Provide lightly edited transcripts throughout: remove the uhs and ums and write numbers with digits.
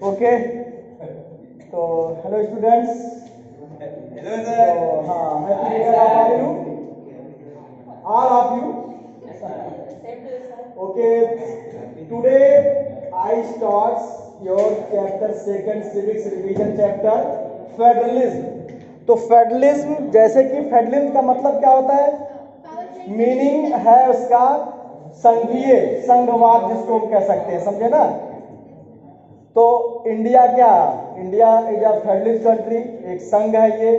Okay, तो hello students. Hello sir. तो हाँ, happy new year all you, all of you. Okay, today I start your chapter second civics revision chapter federalism. तो federalism, जैसे कि federalism का मतलब क्या होता है, मीनिंग है उसका संघीय, संघवाद जिसको हम कह सकते हैं, समझे ना। तो इंडिया क्या, India is a federalist country, एक संघ है ये,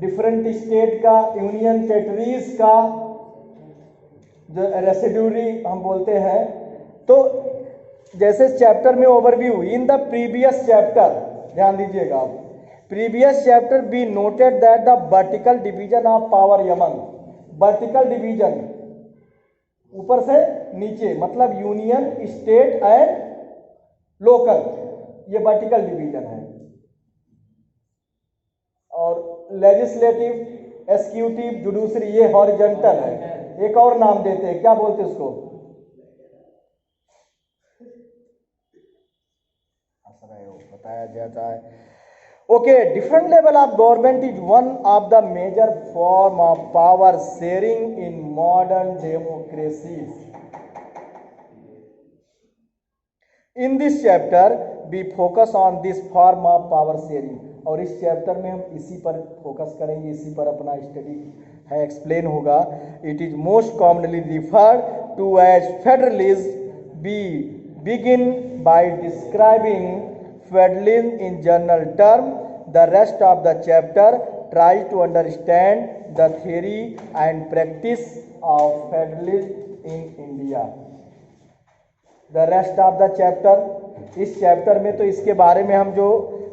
डिफरेंट स्टेट का, यूनियन टेरिटरीज का जो रेसिड्यूरी हम बोलते हैं। तो जैसे चैप्टर में overview, in the previous chapter, ध्यान दीजिएगा आप, previous chapter be noted that the vertical division of power among, vertical division ऊपर से नीचे, मतलब यूनियन, स्टेट एंड लोकल, ये वर्टिकल डिवीजन है। और लेजिस्लेटिव, एक्सिक्यूटिव, जुडिशरी ये हॉरिजॉन्टल है। एक और नाम देते हैं, क्या बोलते हैं उसको, बताया जाता है। Okay, different level of government is one of the major form of power sharing in modern democracies. In this chapter we focus on this form of power sharing, और इस चैप्टर में हम इसी पर फोकस करेंगे, इसी पर अपना स्टडी है, एक्सप्लेन होगा। It is most commonly referred to as federalism. We begin by describing federalism in general term. The rest of the chapter try to understand the theory and practice of federalism in India. The rest of the chapter, इस chapter में तो इसके बारे में हम जो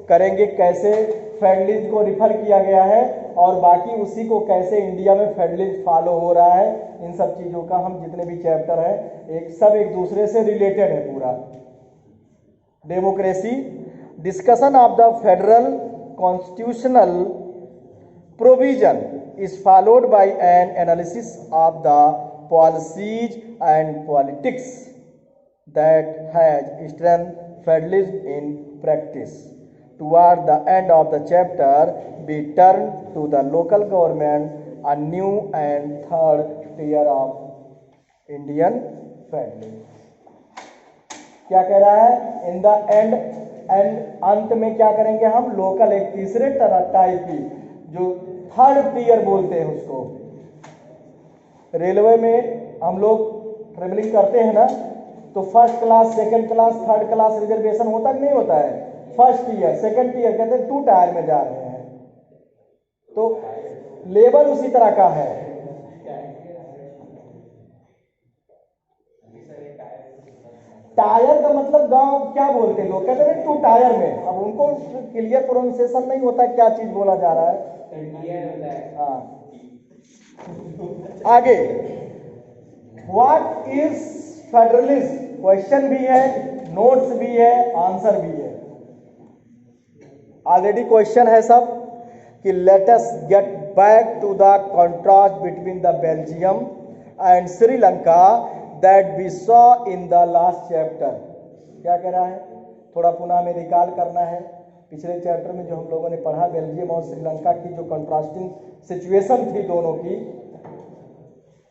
करेंगे, कैसे फेडरलिज्म को रिफर किया गया है और बाकी उसी को कैसे इंडिया में फेडरलिज्म फॉलो हो रहा है, इन सब चीज़ों का हम जितने भी चैप्टर है सब एक दूसरे से रिलेटेड है पूरा। Democracy, discussion of the federal constitutional provision is followed by N analysis of the policies and politics that has strengthened federalism in practice. Toward the end of the chapter, we turn to the local government, a new and third tier of Indian federalism. क्या कह रहा है, in the end, and अंत में क्या करेंगे हम, local, एक तीसरे टाइप की, जो थर्ड टियर बोलते हैं उसको। रेलवे में हम लोग ट्रेवलिंग करते हैं ना, तो first class, second class, third class reservation होता कि नहीं होता है। फर्स्ट ईयर, सेकंड ईयर कहते हैं 2 टायर में जा रहे हैं, तो लेवल उसी तरह का है। टायर का मतलब गांव क्या बोलते हैं लोग, कहते हैं 2 टायर में। अब उनको क्लियर प्रोनाउंसिएशन नहीं होता क्या चीज बोला जा रहा है। हाँ, आगे, व्हाट इज फेडरलिज्म, क्वेश्चन भी है, नोट्स भी है, आंसर भी है। ऑलरेडी क्वेश्चन है सब कि let us get back to the contrast between the Belgium and Sri Lanka that we saw in the last chapter. क्या कह रहा है, थोड़ा पुनः में रिकॉल करना है पिछले चैप्टर में जो हम लोगों ने पढ़ा, बेल्जियम और श्रीलंका की जो कंट्रास्टिंग सिचुएशन थी दोनों की,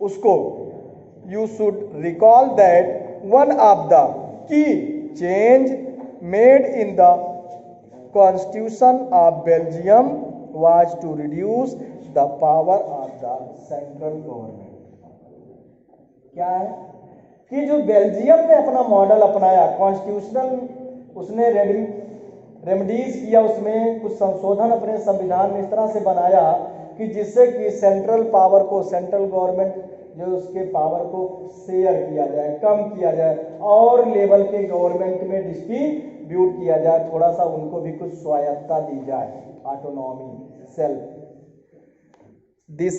उसको you should recall that one of the key change made in the constitution of Belgium was to reduce the power of the central government। क्या है कि जो बेल्जियम ने अपना मॉडल अपनाया, कॉन्स्टिट्यूशनल, उसने रेमेडीज किया, उसमें कुछ संशोधन अपने संविधान में इस तरह से बनाया कि जिससे कि सेंट्रल पावर को, सेंट्रल गवर्नमेंट जो उसके पावर को शेयर किया जाए, कम किया जाए, और लेवल के गवर्नमेंट में डिस्ट्रीब्यूट किया जाए, थोड़ा सा उनको भी कुछ स्वायत्तता दी जाए, autonomy, self. This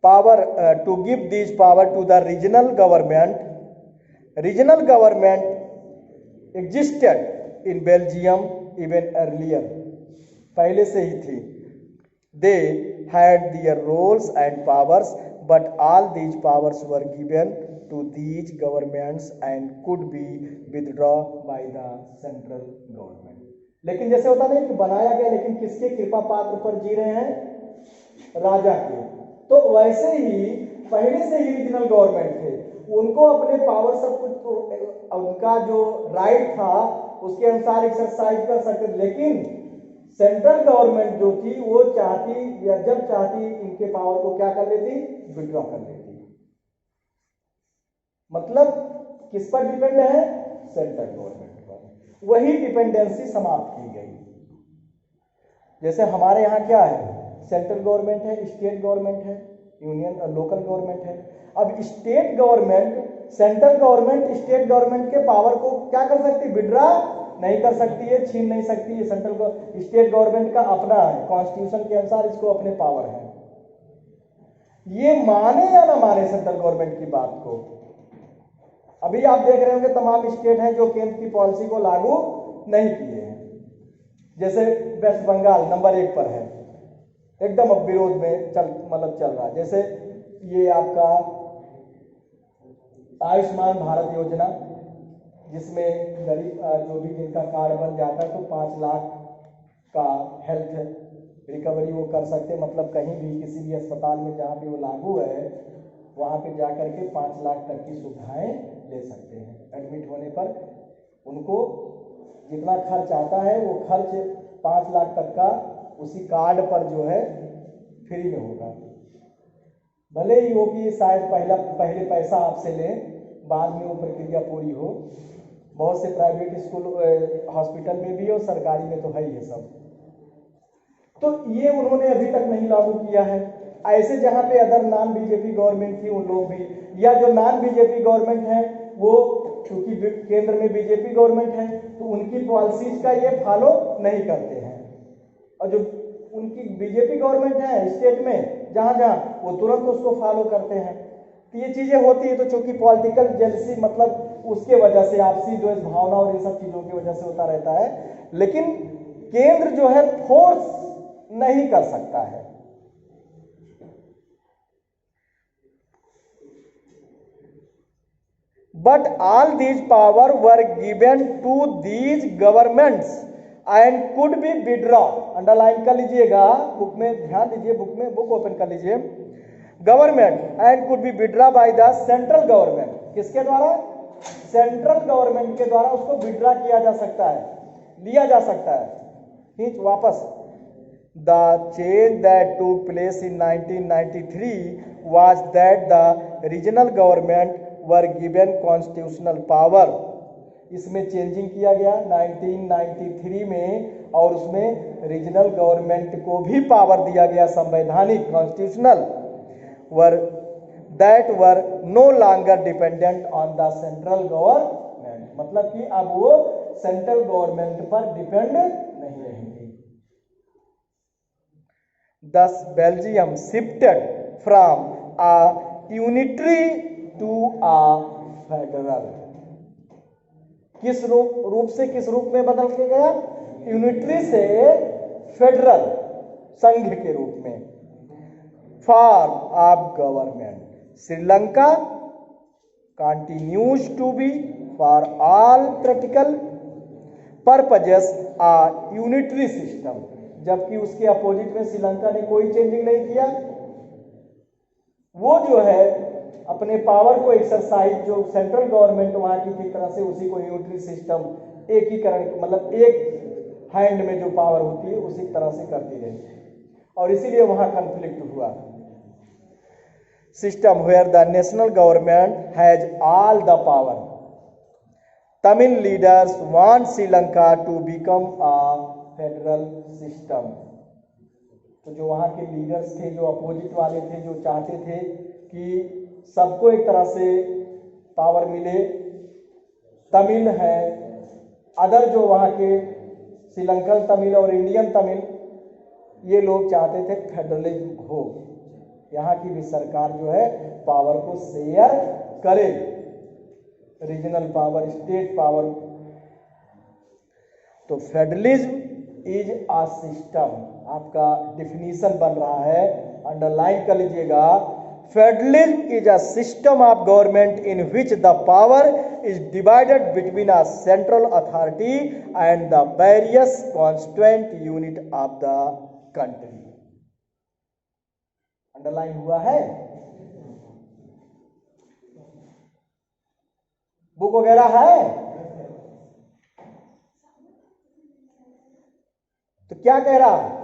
power to give this power to the regional government. Regional government existed in Belgium even earlier, पहले से ही थी। They had their roles and powers, but all these powers were given to these governments and could be withdrawn by the central government. लेकिन जैसे होता नहीं कि बनाया गया, लेकिन किसके कृपा पात्र पर जी रहे हैं? राजा के। तो वैसे ही पहले से ही रीजनल गवर्नमेंट थे, उनको अपने पावर सब कुछ उनका जो राइट था उसके अनुसार एक्सरसाइज कर सकते, लेकिन सेंट्रल गवर्नमेंट जो थी वो चाहती या जब चाहती इनके पावर को क्या कर लेती? विड्रॉ कर लेती। मतलब किस पर डिपेंड है? सेंट्रल गवर्नमेंट पर। वही डिपेंडेंसी समाप्त की गई। जैसे हमारे यहाँ क्या है? सेंट्रल गवर्नमेंट है, स्टेट गवर्नमेंट है, यूनियन लोकल गवर्नमेंट है। अब state government central government state government के पावर को क्या कर सकती? विड्रॉ नहीं कर सकती है, छीन नहीं सकती है। स्टेट गवर्नमेंट का अपना है, कॉन्स्टिट्यूशन के अनुसार इसको अपने पावर है। ये माने या ना माने सेंट्रल गवर्नमेंट की बात को, अभी आप देख रहे होंगे तमाम स्टेट हैं जो केंद्र की पॉलिसी को लागू नहीं किए हैं। जैसे वेस्ट बंगाल नंबर 1 पर है, एकदम अब विरोध में चल रहा है। जैसे ये आपका आयुष्मान भारत योजना, जिसमें गरीब जो भी जिनका कार्ड बन जाता है तो 5 लाख का हेल्थ रिकवरी वो कर सकते, मतलब कहीं भी किसी भी अस्पताल में जहाँ पे वो लागू है वहाँ पे जा कर के 5 लाख तक की सुविधाएं ले सकते हैं। एडमिट होने पर उनको जितना खर्च आता है वो खर्च 5 लाख तक का उसी कार्ड पर जो है फ्री में होगा। भले ही वो कि शायद पहले पैसा आपसे लें, बाद में वो प्रक्रिया पूरी हो। बहुत से प्राइवेट स्कूल हॉस्पिटल में भी और सरकारी में तो है ही है सब। तो ये उन्होंने अभी तक नहीं लागू किया है। ऐसे जहां पे अदर नॉन बीजेपी गवर्नमेंट थी उन लोग भी, या जो नॉन बीजेपी गवर्नमेंट है वो क्योंकि केंद्र में बीजेपी गवर्नमेंट है तो उनकी पॉलिसीज का ये फॉलो नहीं करते हैं, और जो उनकी बीजेपी गवर्नमेंट है स्टेट में जहां वो तुरंत उसको फॉलो करते हैं। तो ये चीजें होती है। तो चूंकि पॉलिटिकल जेलसी मतलब उसके वजह से आपसी द्वेष भावना और इन सब चीजों की वजह से होता रहता है, लेकिन केंद्र जो है फोर्स नहीं कर सकता है। But all these power were given to these governments and could be withdrawn. Underline कर लीजिएगा, बुक में ध्यान दीजिए, बुक ओपन कर लीजिए। Government and could be withdraw by the central government. किसके द्वारा? सेंट्रल गवर्नमेंट के द्वारा उसको विड्रॉ किया जा सकता है, लिया जा सकता है, खींच वापस। The change that took place in 1993 was that the regional government were given constitutional power. इसमें चेंजिंग किया गया 1993 में, और उसमें रीजनल गवर्नमेंट को भी पावर दिया गया संवैधानिक constitutional, that were no longer dependent on the central government. मतलब कि अब वो सेंट्रल गवर्नमेंट पर डिपेंड नहीं रहेंगे। Thus Belgium shifted from a unitary to a federal. किस रूप से किस रूप में बदल के गया? यूनिटरी से फेडरल, संघ के रूप में। Form of government Sri Lanka continues to be for all practical purposes a unitary system, जबकि उसके अपोजिट में श्रीलंका ने कोई चेंजिंग नहीं किया। वो जो है अपने पावर को एक्सरसाइज जो सेंट्रल गवर्नमेंट वहां की थी तरह से उसी को यूनिटरी सिस्टम, एकीकरण मतलब एक हैंड में जो पावर होती है उसी तरह से करती रही, और इसीलिए वहां कॉन्फ्लिक्ट हुआ। System where the national government has all the power. Tamil leaders want Sri Lanka to become a federal system. तो जो वहाँ के लीडर्स थे, जो अपोजिट वाले थे, जो चाहते थे कि सबको एक तरह से पावर मिले, तमिल है, अदर जो वहाँ के श्रीलंकन तमिल और इंडियन तमिल, ये लोग चाहते थे फेडरलिज्म हो, यहाँ की भी सरकार जो है पावर को शेयर करे, रीजनल पावर, स्टेट पावर। तो फेडरलिज्म इज अ सिस्टम, आपका डिफिनीशन बन रहा है, अंडरलाइन कर लीजिएगा। Federalism is a system of government in which the power is divided between a central authority and the various constituent unit of the country. Underline हुआ है? Book वगैरह है? तो क्या कह रहा है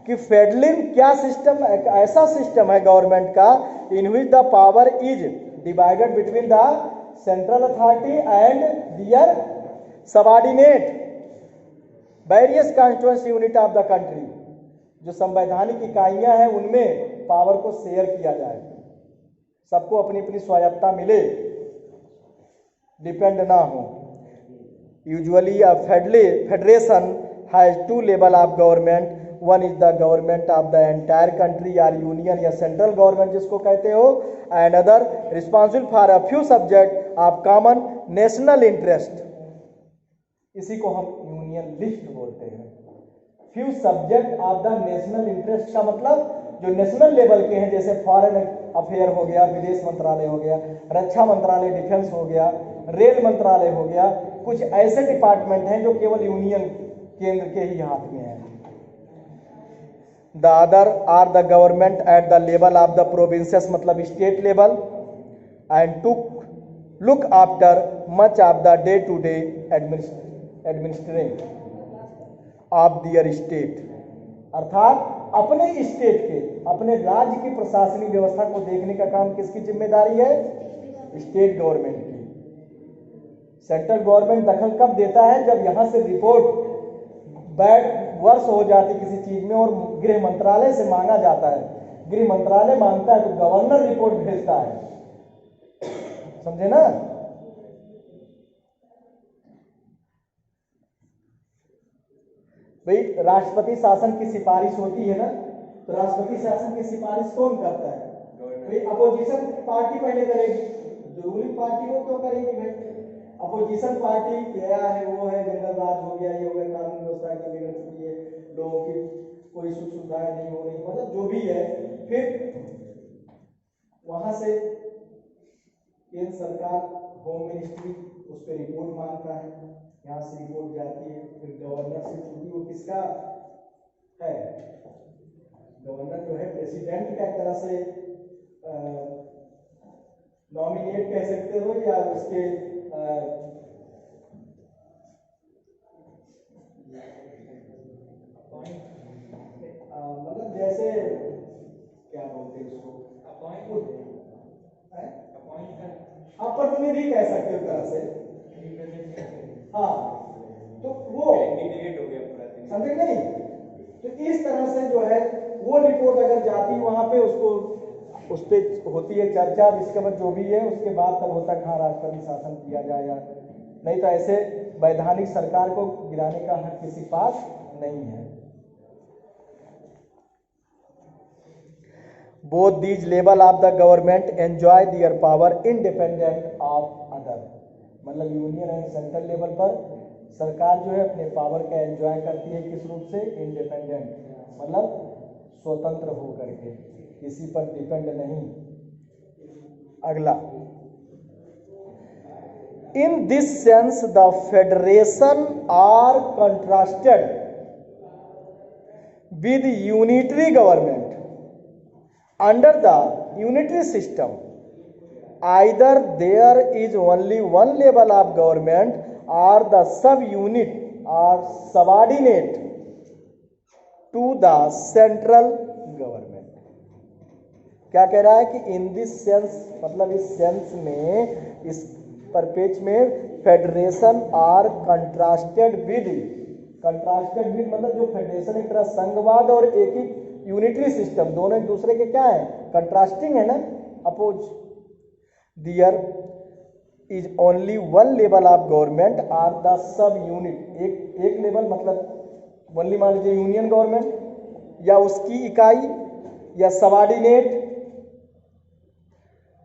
कि फेडरलिज्म क्या सिस्टम, एक ऐसा सिस्टम है गवर्नमेंट का in which the power is divided between the central authority and their subordinate various constituency unit of the country. जो संवैधानिक इकाइयां हैं उनमें पावर को शेयर किया जाए, सबको अपनी अपनी स्वायत्तता मिले, डिपेंड ना हो। Usually a federation has two level of government, one is the government of the entire country या यूनियन या सेंट्रल गवर्नमेंट जिसको कहते हो, and other responsible for a few subject of common national interest. इसी को हम यूनियन लिस्ट बोलते हैं। Few subject of the national interest का मतलब जो नेशनल लेवल के हैं, जैसे फॉरेन अफेयर हो गया, विदेश मंत्रालय हो गया, रक्षा मंत्रालय डिफेंस हो गया, रेल मंत्रालय हो गया, कुछ ऐसे डिपार्टमेंट हैं जो केवल यूनियन केंद्र के ही हाथ में है। The other are the government at the level of the provinces, मतलब state level, and to look after much of the day to day administrating of their state, अर्थात अपने स्टेट के, अपने राज्य की प्रशासनिक व्यवस्था को देखने का काम किसकी जिम्मेदारी है? स्टेट गवर्नमेंट की। सेंट्रल गवर्नमेंट दखल कब देता है? जब यहां से रिपोर्ट बैड वर्ष हो जाती किसी चीज में और गृह मंत्रालय से मांगा जाता है, गृह मंत्रालय मांगता है तो गवर्नर रिपोर्ट भेजता है, समझे ना? भाई राष्ट्रपति शासन की सिफारिश होती है ना, तो राष्ट्रपति शासन की सिफारिश कौन करता है? भाई अपोजिशन पार्टी पहले करेगी, जो रूलिंग पार्टी वो क्यों करेगी? भाई अपोजिशन पार्टी क्या है, वो है जनरल राज हो गया, ये हो गया, कानून व्यवस्था की बिगड़ चुकी है, लोगों की कोई सुख सुविधाएं नहीं हो रही, मतलब जो भी है, फिर वहां से केंद्र सरकार होम मिनिस्ट्री उस पर रिपोर्ट मांगता है, यहाँ से रिपोर्ट जाती है, फिर गवर्नर से, चूंकि वो किसका है? गवर्नर जो है प्रेसिडेंट का एक तरह से नॉमिनेट कह सकते हो, या उसके मतलब जैसे क्या बोलते हैं उसको, आप प्रतिनिधि कह सकते हो तरह से, हाँ, तो वो समझे नहीं? तो इस तरह से जो है वो रिपोर्ट अगर जाती वहां पे, उसको उस पर होती है चर्चा, इसके बाद जो भी है उसके बाद तब होता है कहाँ राष्ट्रपति शासन किया जाए, या नहीं तो ऐसे वैधानिक सरकार को गिराने का हक किसी पास नहीं है। Both these level of the government enjoy their power independent of other, मतलब यूनियन एंड सेंट्रल लेवल पर सरकार जो है अपने पावर का एंजॉय करती है, किस रूप से? इंडिपेंडेंट, मतलब स्वतंत्र होकर के, किसी पर डिपेंड नहीं। अगला, in this sense the federation are contrasted with unitary government under the unitary system, either there is only one level of government or the sub unit are subordinate to the central government। क्या कह रहा है कि इन this sense, मतलब इस sense में, इस purpose में federation are contrasted with, contrasted with मतलब जो फेडरेशन एक तरह संघवाद और एक ही यूनिटरी सिस्टम, दोनों एक दूसरे के क्या है? कंट्रास्टिंग है ना, oppose. There is only one level of government or the sub unit, एक लेवल मतलब ओनली मान लीजिए यूनियन गवर्नमेंट या उसकी इकाई या subordinate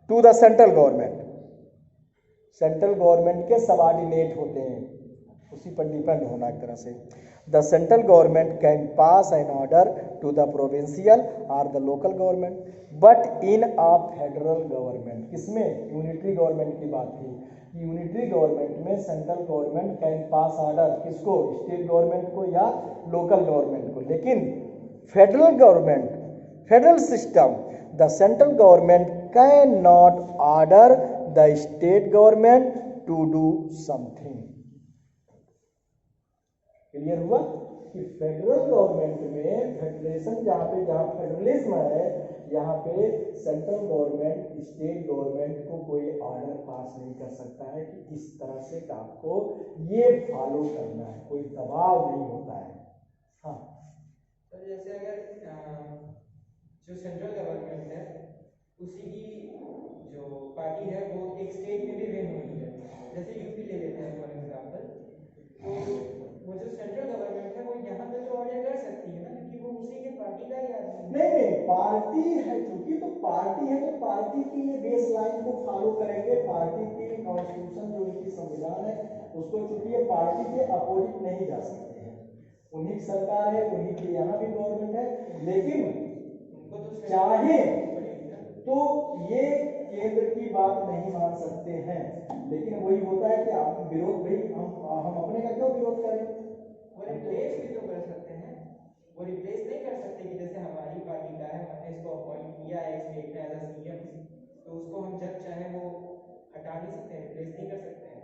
to the central government, central government के सबऑर्डिनेट होते हैं, उसी पर डिपेंड होना एक तरह से। The central government can pass an order to the provincial or the local government, but in a federal government, किसमें यूनिटरी गवर्नमेंट की बात की, यूनिटरी गवर्नमेंट में central government can pass order किसको, स्टेट गवर्नमेंट को या लोकल गवर्नमेंट को, लेकिन federal government, federal system, the central government can not order the state government to do something. Clear हुआ कि फेडरल गवर्नमेंट में फेडरेशन जहाँ फेडरलिज्म है, यहाँ पे सेंट्रल गवर्नमेंट स्टेट गवर्नमेंट को कोई ऑर्डर पास नहीं कर सकता है कि इस तरह से आपको ये फॉलो करना है, कोई दबाव नहीं होता है। हाँ, तो जैसे अगर जो सेंट्रल गवर्नमेंट है उसी की जो पार्टी है वो एक स्टेट में भी वेन हुई है, जैसे यूपी ले लेते हैं फॉर एग्जाम्पल, तो वो जो सेंट्रल गवर्नमेंट है वो यहाँ पे तो ऑर्डर कर सकती है ना, क्योंकि वो उसी के पार्टी का ही आदमी है। नहीं पार्टी है, चूंकि तो पार्टी है तो पार्टी की ये बेस लाइन को फॉलो करेंगे, पार्टी की कॉन्स्टिट्यूशन जो उनकी संविधान है उसको, चूंकि ये पार्टी के अपोजिट नहीं जा सकते हैं, उन्हीं की सरकार है, उन्हीं की यहाँ भी गवर्नमेंट है, लेकिन उनको तो चाहे तो ये केंद्र की बात नहीं मान सकते हैं, लेकिन वही होता है कि आप विरोध, भाई हम अपने का क्यों विरोध करें, वो रिप्लेस भी तो कर सकते हैं, वो रिप्लेस नहीं कर सकते कि जैसे हमारी पार्टी का है, हमने इसको अपॉइंट किया है स्टेट में एज अ सीएम, तो उसको हम जब चाहे वो हटा नहीं सकते, रिप्लेस नहीं कर सकते हैं।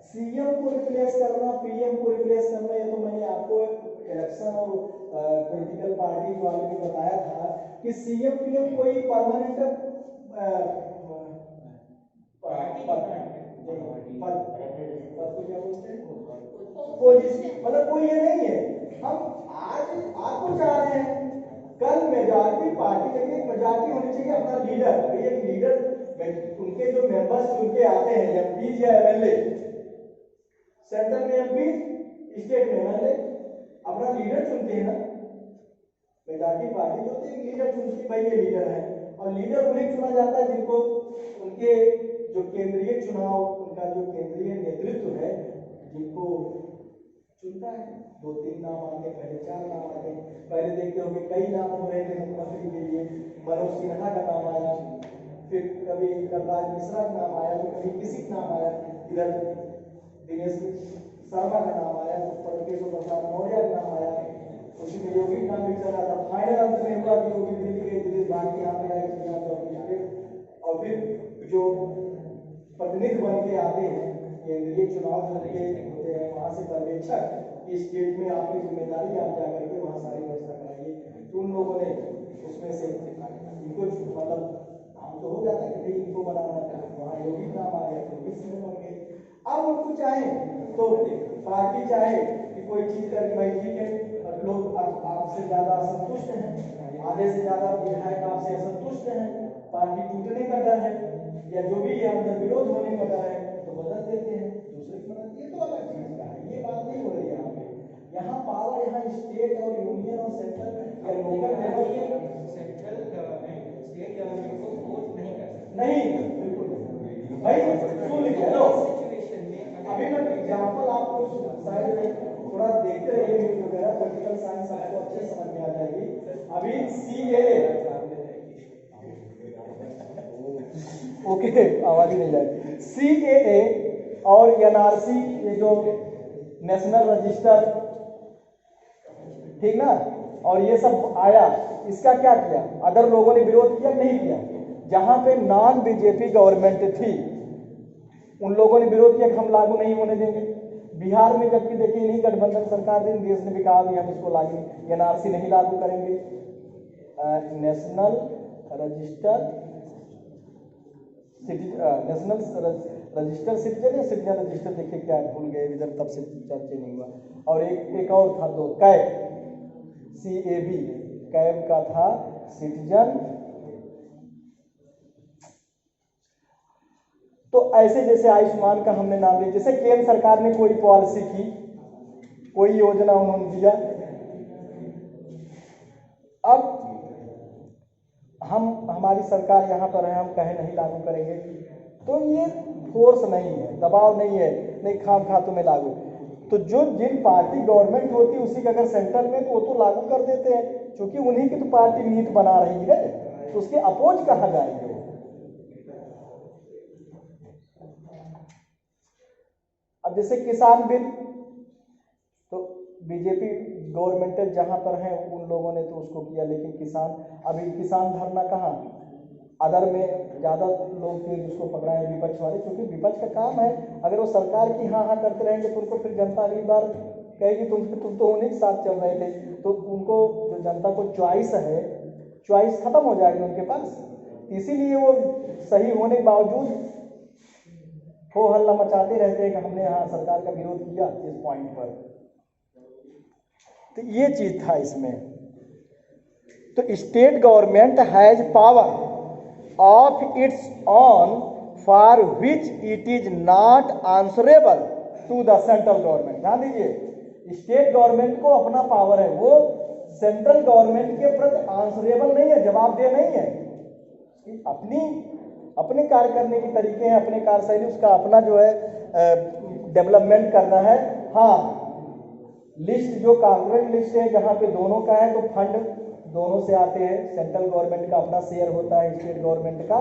सीएम को रिप्लेस करना, पीएम को रिप्लेस करना, ये तो मैंने आपको इलेक्शन और पॉलिटिकल पार्टी वाले ने बताया था कि सीएम पीएम कोई परमानेंट मतलब कोई ये नहीं है। हम आज आपको चाह रहे हैं, कल मेजॉरिटी पार्टी, लेकिन मेजॉरिटी होनी चाहिए अपना लीडर, एक लीडर, उनके जो मेंबर्स चुन के आते हैं एमपी या एमएलए, सेंट्रल में एमपी, स्टेट में एमएलए, अपना लीडर चुनते हैं ना, मेजॉरिटी पार्टी जो होती है लीडर चुनती है, भाई ये लीडर है, और लीडर उन्हें चुना जाता है जिनको उनके जो केंद्रीय चुनाव, उनका जो केंद्रीय नेतृत्व है जिनको चुनता है। 2-3 नाम आते, पहले 4 नाम आते, पहले देखते हो कि कई नाम हो रहे थे मुख्यमंत्री के लिए, मनोज सिन्हा का नाम आया, फिर कभी कलराज मिश्रा का नाम आया, तो कभी किसी का नाम आया, इधर दिनेश शर्मा का नाम आया, तो केशव प्रसाद मौर्य का नाम आया, उसी में योगी का नाम भी चला था। फाइनल अंत में हुआ कि योगी दिल्ली गए, दिल्ली भाग के यहाँ पे आए, और फिर जो प्रतिनिधि बन के आते हैं केंद्रीय चुनाव के होते हैं, वहां से पर्यवेक्षक इस स्टेट में आपकी जिम्मेदारी, आप जाकर के वहां सारी व्यवस्था कराइए, तो उन लोगों ने उसमें से इनको मतलब हम तो हो जाता है कि भाई इनको बनाना था, वहाँ योगी नाम आ गया, तो योगी सिंह बन गए। अब उनको चाहे तो पार्टी चाहे कि कोई चीज करके भाई ठीक है, लोग आपसे ज्यादा असंतुष्ट हैं, आधे से ज्यादा विधायक आपसे असंतुष्ट हैं, पार्टी टूटने का डर है या जो भी है अंदर विरोध होने का डर है, तो बदल देते हैं, दूसरे की बदल, ये तो अलग चीज का है, ये बात नहीं हो रही है यहाँ पे। यहाँ पावर, यहाँ स्टेट और यूनियन और सेंट्रल या लोकल लेवल के, सेंट्रल गवर्नमेंट स्टेट गवर्नमेंट को फोर्स नहीं कर सकती, नहीं बिल्कुल नहीं। भाई सुन लीजिए, लो सिचुएशन में अभी मैं एग्जाम्पल आपको शायद थोड़ा देखते रहिए न्यूज वगैरह, पॉलिटिकल साइंस आपको अच्छे समझ में आ जाएगी। अभी सीएए, ओके आवाज ही नहीं जाएगी, सीएए और एनआरसी, ये जो नेशनल रजिस्टर, ठीक ना, और ये सब आया, इसका क्या किया, अदर लोगों ने विरोध किया नहीं किया, जहां पे नॉन बीजेपी गवर्नमेंट थी उन लोगों ने विरोध किया कि हम लागू नहीं होने देंगे। बिहार में जबकि देखिए इन्हीं गठबंधन सरकार ने, देश ने भी कहा कि हम इसको लागू, एनआरसी नहीं लागू करेंगे, national register national register citizen या सिटीजन रजिस्टर, देखिए क्या भूल गए इधर, तब से चर्चा नहीं हुआ। और एक और था, दो कैब, CAB, कैब का था सिटीजन। तो ऐसे जैसे आयुष्मान का हमने नाम लिया, जैसे केंद्र सरकार ने कोई पॉलिसी की, कोई योजना उन्होंने दिया, अब हमारी सरकार यहाँ पर है, हम कहें नहीं लागू करेंगे, तो ये फोर्स नहीं है, दबाव नहीं है, नहीं खाम खा तुम्हें लागू। तो जो जिन पार्टी गवर्नमेंट होती है उसी का अगर सेंट्रल में, तो वो तो लागू कर देते हैं, क्योंकि उन्हीं की तो पार्टी नीति बना रही है, तो उसके अपोज कहाँ जाएंगे वो। अब जैसे किसान बिल, तो बीजेपी गवर्नमेंट जहां पर है उन लोगों ने तो उसको किया, लेकिन किसान, अभी किसान धरना कहाँ, अदर में ज़्यादा लोग थे जिसको पकड़ाए विपक्ष वाले, क्योंकि विपक्ष का काम है, अगर वो सरकार की हाँ हाँ करते रहेंगे तो उनको फिर जनता अगली बार कहेगी तुम तो उन्हीं के साथ चल रहे थे, तो उनको जो जनता को चॉइस है, चॉइस खत्म हो जाएगी उनके पास। इसीलिए वो सही होने के बावजूद हो हल्ला मचाते रहते हैं कि हमने यहाँ सरकार का विरोध किया इस पॉइंट पर। तो ये चीज था इसमें। तो state government has power of its own for which it is not answerable to the central government. ध्यान दीजिए, स्टेट गवर्नमेंट को अपना पावर है, वो सेंट्रल गवर्नमेंट के प्रति आंसरेबल नहीं है, जवाबदेह नहीं है। अपने कार्य करने के तरीके हैं, अपने कार्यशैली, उसका अपना जो है डेवलपमेंट करना है। हाँ, लिस्ट जो कॉन्ग्रेंट लिस्ट है जहाँ पे दोनों का है, तो फंड दोनों से आते हैं, सेंट्रल गवर्नमेंट का अपना शेयर होता है, स्टेट गवर्नमेंट का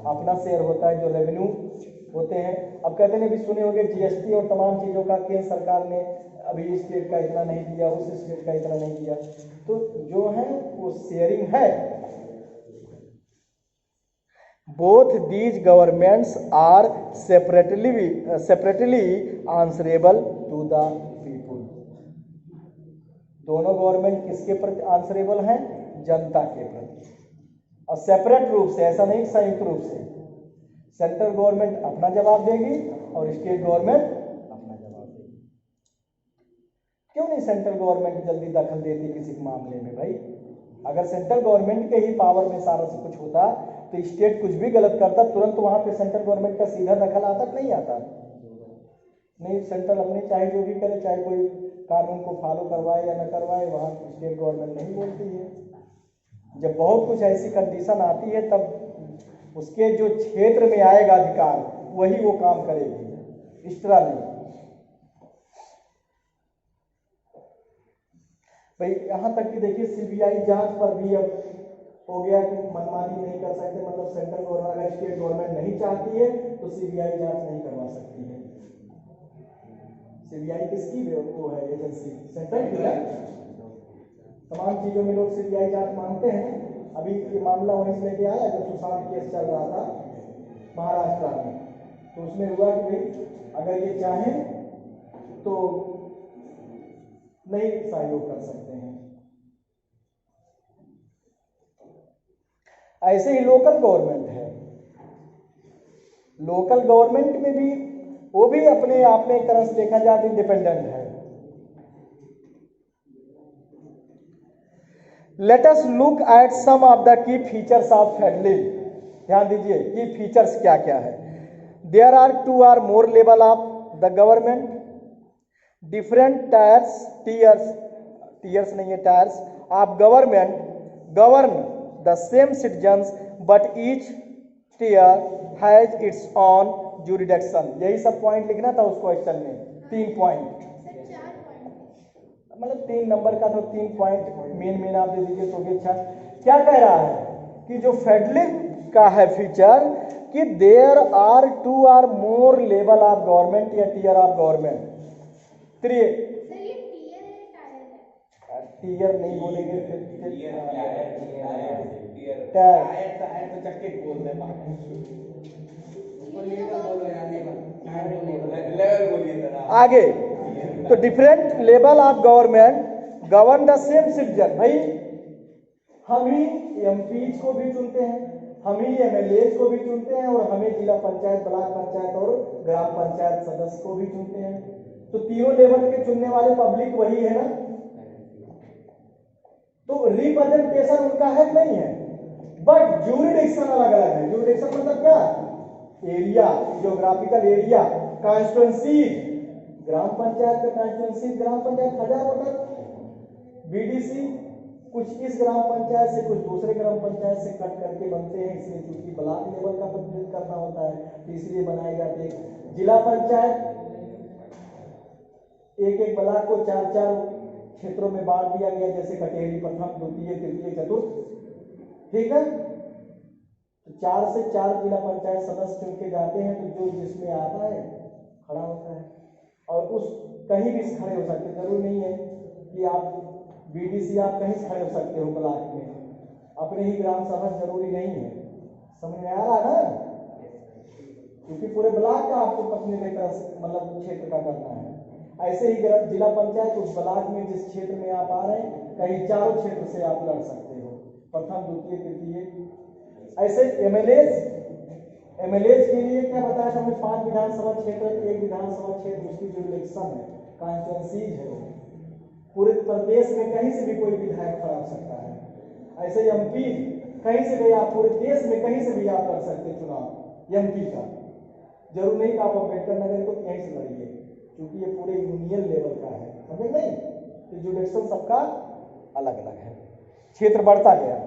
अपना शेयर होता है, जो रेवेन्यू होते हैं। अब कहते हैं भी सुने होंगे जीएसटी और तमाम चीज़ों का केंद्र सरकार ने अभी स्टेट का इतना नहीं दिया, उस स्टेट का इतना नहीं दिया, तो जो है वो शेयरिंग है। Both these governments are separately answerable to the people. दोनों गवर्नमेंट किसके प्रति आंसरेबल हैं? जनता के प्रति, और सेपरेट रूप से, ऐसा नहीं संयुक्त रूप से। सेंट्रल गवर्नमेंट अपना जवाब देगी और स्टेट गवर्नमेंट अपना जवाब देगी। क्यों नहीं सेंट्रल गवर्नमेंट जल्दी दखल देती किसी मामले में? भाई अगर सेंट्रल गवर्नमेंट के ही पावर में सारा से कुछ होता तो स्टेट कुछ भी गलत करता तुरंत वहां पे सेंट्रल गवर्नमेंट का सीधा दखल आता कि नहीं आता? नहीं, सेंट्रल अपने चाहे जो भी करे, चाहे कोई कानून को फॉलो करवाए या न करवाए, वहां स्टेट गवर्नमेंट नहीं बोलती है। जब बहुत कुछ ऐसी कंडीशन आती है तब उसके जो क्षेत्र में आएगा अधिकार वही वो काम करेगी, इस तरह नहीं। भाई यहाँ तक कि देखिए सीबीआई जांच पर भी अब हो गया कि मनमानी नहीं कर सकते, मतलब सेंट्रल गवर्नमेंट, अगर स्टेट गवर्नमेंट नहीं चाहती है तो सीबीआई जांच नहीं करवा सकती है। सीबीआई किसकी वो है एजेंसी? सेंट्रल की है। तमाम चीजों में लोग सीबीआई जांच मांगते हैं। अभी ये मामला वहीं से लेके आया जब सुशांत केस चल रहा था महाराष्ट्र में, तो उसमें हुआ कि भाई अगर ये चाहें तो नहीं सहयोग कर सकते हैं। ऐसे ही लोकल गवर्नमेंट है, लोकल गवर्नमेंट में भी वो भी अपने आप में एक तरह से देखा जाए तो इंडिपेंडेंट है। Let us look at some of the key features of federalism. ध्यान दीजिए की फीचर्स क्या क्या है। There are 2 or more level of the government, different tiers नहीं है, tiers of government govern the same citizens but each tier has its own jurisdiction. यही सब पॉइंट लिखना था उस क्वेश्चन में, 3 पॉइंट, मतलब 3 नंबर का, तो 3 पॉइंट मेन आप दे दीजिए तो भी अच्छा। क्या कह रहा है कि जो फेडरलिज्म का है फीचर कि there are 2 or more level of government या टीयर ऑफ गवर्नमेंट। टीयर नहीं बोलेंगे आगे, तो different level of government govern the same citizen. भाई हम ही एमपी को भी चुनते हैं, हम ही एमएलए को भी चुनते हैं, और हमें जिला पंचायत, ब्लॉक पंचायत और ग्राम पंचायत सदस्य को भी चुनते हैं। तो तीनों लेवल के चुनने वाले पब्लिक वही है ना, तो रिप्रेजेंटेशन उनका है नहीं है, बट ज्यूरिडिक्शन अलग अलग है। ज्यूरिडिक्शन मतलब क्या? Area, geographical area, constituency. Gram panchayat का constituency, gram panchayat 1000 voter, BDC कुछ इस ग्राम पंचायत से कुछ दूसरे ग्राम पंचायत से कट करके बनते हैं, इसलिए क्योंकि ब्लॉक लेवल का प्रतिनिधित्व करना होता है तो इसलिए बनाए जाते हैं। जिला पंचायत एक एक ब्लॉक को 4-4 क्षेत्रों में बांट दिया गया, जैसे कटेरी प्रथम, द्वितीय, तृतीय, चतुर्थ। ठीक है, तो 4 से 4 जिला पंचायत सदस्य चुन के जाते हैं, तो जो जिसमें आता है खड़ा होता है, और उस कहीं भी खड़े हो सकते, जरूरी नहीं है कि आप बीडीसी, आप कहीं से खड़े हो सकते हो ब्लॉक में, अपने ही ग्राम सभा जरूरी नहीं है। समझ में आ रहा है ना, क्योंकि पूरे ब्लॉक का आपको अपने लेकर मतलब क्षेत्र का करना है। ऐसे ही जिला पंचायत उस ब्लॉक में जिस क्षेत्र में आप आ रहे हैं, कहीं चारों क्षेत्र से आप लड़ सकते हो, प्रथम, द्वितीय, तृतीय। ऐसे एमएलए के लिए क्या बताया हमने, 5 विधानसभा क्षेत्र, 1 विधानसभा क्षेत्र, उसकी जो इलेक्शन है, कॉन्स्टिट्यूएंसीज है, पूरे प्रदेश में कहीं से भी कोई विधायक खड़ा हो सकता है। ऐसे एमपी कहीं से भी, आप पूरे देश में कहीं से भी आप लड़ सकते चुनाव एमपी का, जरूर नहीं कि आप अम्बेडकर नगर को यहीं से लड़िए, क्योंकि ये पूरे यूनियन लेवल का है, समझ नहीं, तो जुडिक्शन सबका अलग अलग है। क्षेत्र बढ़ता गया।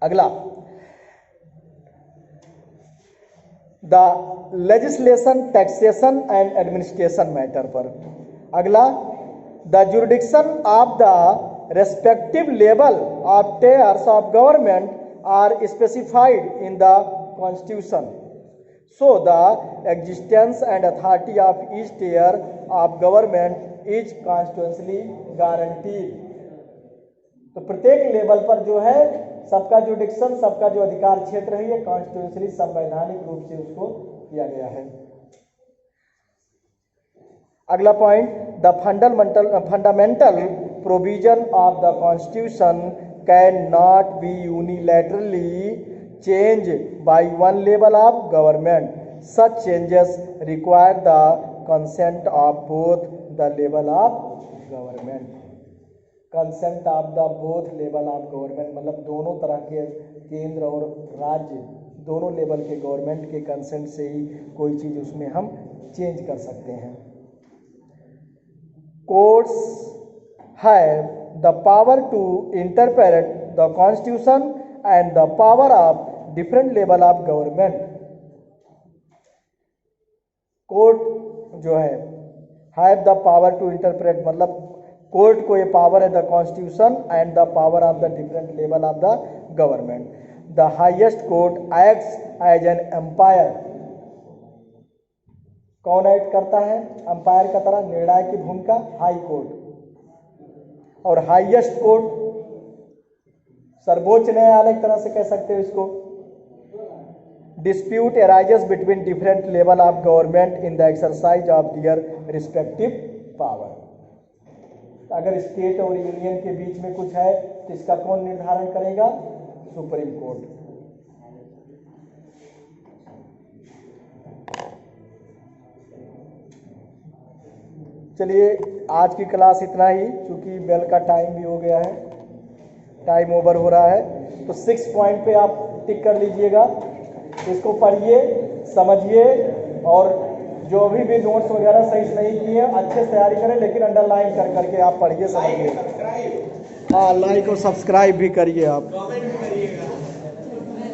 अगला, the legislation, taxation and administration matter पर। अगला, the jurisdiction of the respective level of tiers of government are specified in the constitution, so the existence and authority of each tier of government is constitutionally guaranteed. तो प्रत्येक level पर जो है सबका जुडिक्शन, सबका जो अधिकार क्षेत्र है, ये कॉन्स्टिट्यूशनली संवैधानिक रूप से उसको किया गया है। अगला point, the fundamental provision of the constitution can not be unilaterally change by one level of government, such changes require the consent of both the level of government. Consent of the both level of government मतलब दोनों तरह के, केंद्र और राज्य दोनों level के government के कंसेंट से ही कोई चीज उसमें हम चेंज कर सकते हैं। Courts have the power to interpret the constitution and the power of different level of government. Court जो है have the power to interpret मतलब कोर्ट को ये पावर है, the constitution and the power of the different level of the government. The highest court acts as an umpire. कौन act करता है umpire का तरह, निर्णायक की भूमिका हाई कोर्ट। और हाईएस्ट कोर्ट सर्वोच्च न्यायालय एक तरह से कह सकते हो इसको। Dispute arises between different level of government in the exercise of their respective power. अगर स्टेट और यूनियन के बीच में कुछ है तो इसका कौन निर्धारण करेगा, सुप्रीम कोर्ट। चलिए आज की क्लास इतना ही, क्योंकि बेल का टाइम भी हो गया है, टाइम ओवर हो रहा है। तो 6 पॉइंट पे आप टिक कर लीजिएगा, इसको पढ़िए, समझिए, और जो भी नोट्स वगैरह सही से नहीं किए अच्छे से तैयारी करें, लेकिन अंडरलाइन कर करके आप पढ़िए, समझिए। हाँ, लाइक और सब्सक्राइब भी करिए आप।